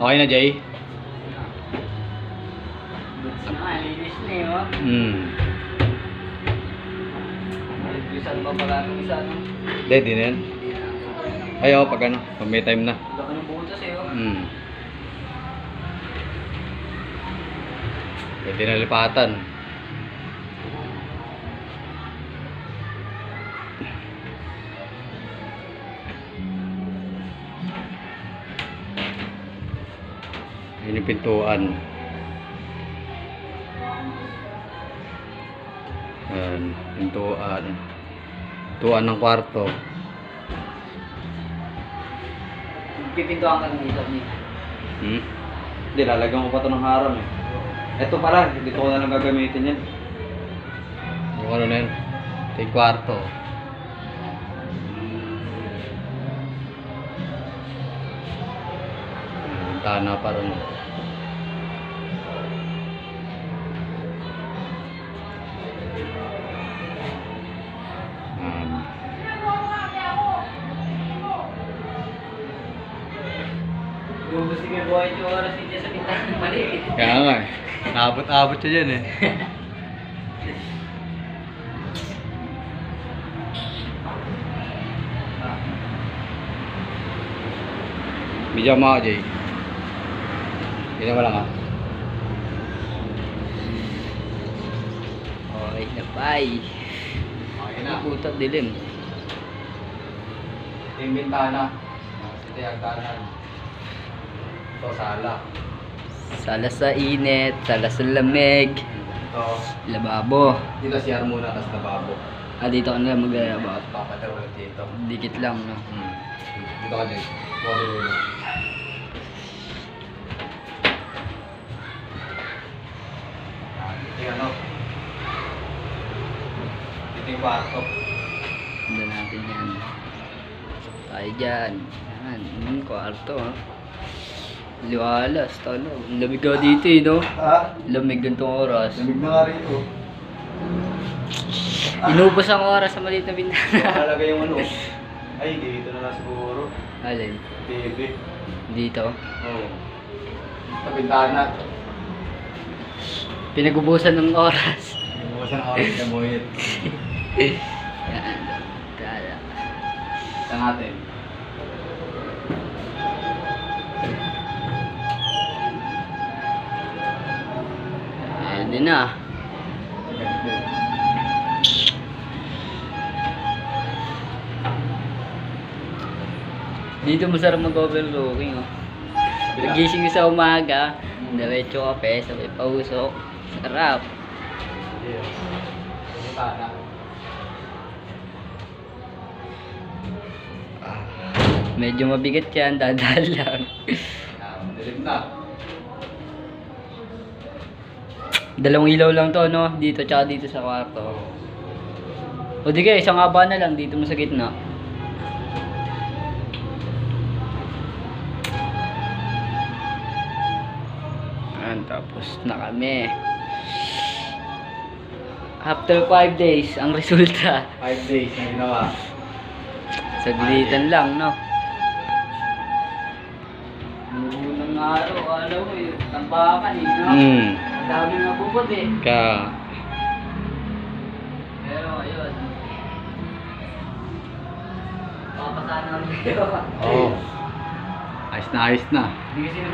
Okay na, Jay? Goods na, linis na eh, oh. Bisan ba pala itong isa, no? Hindi, di na yan. Ay, pag ano, pag may time na. Laki ng butas eh, oh. Pwede na lipatan. Yun yung pintuan. Yan, pintuan. Pintuan ng kwarto. Pipintuan ka ng dito, ni. Hindi, lalagyan ko pa ito ng harang eh. Ito pala, dito ko na lang gagamitin yan. Yung ano na yun. Ito yung kwarto. Tana pa rin. Gusto sige buhay yung oras niya sa pintahan ng maliit. Kaya nga eh. Naabot-abot siya dyan eh. Bidyan mo ako, Jay. Bidyan mo lang ha. Okay na, bye. Okay na. Puta, dilim. Ito yung bintana. Ito yung hagdanan. Ito, sala. Sala sa init, sala sa lamig. Ito. Lababo. Dito CR muna, tapos lababo. Ah, dito ka na maglalaba. Papadar ulit dito. Dikit lang, no? Dito ka, Jay. Bukas ulit. Ito yung ano. Ito yung kwarto. Handa natin yan. Tayo dyan. Yan, kwarto, ha? Liwalas, talo. Ang lamig ka dito, eh, no? Ha? Lamig gantong oras. Lamig na nga rito. Inubos ang oras sa maliit na bintana. Nakalagay yung ano. Ay, dito na lang siguro. Alin? TV. Dito. Oo. Sa bintana. Pinagubusan ng oras. Ibuwasan ang oras na buhit. Yan. Tala. Sa natin. Pwede na. Dito masarap mag-overlooking, oh. Nagising sa umaga, diretso kape, sabay pausok. Sarap. Bintana. Medyo mabigat yan, dadal lang. Dilim na. Dalawang ilaw lang to, no? Dito tsaka dito sa kwarto. O di kaya, isang haba na lang dito mo sa gitna. Ayan, tapos na kami. After 5 days, ang resulta. 5 days na ginawa. Saglitan lang, no? Unang araw, alam mo yun, tambakan eh, no? Ang dami nga bubod eh. Kaya, Pero ayun. Papasana ang video. ayos na, ayos na. Hindi kasi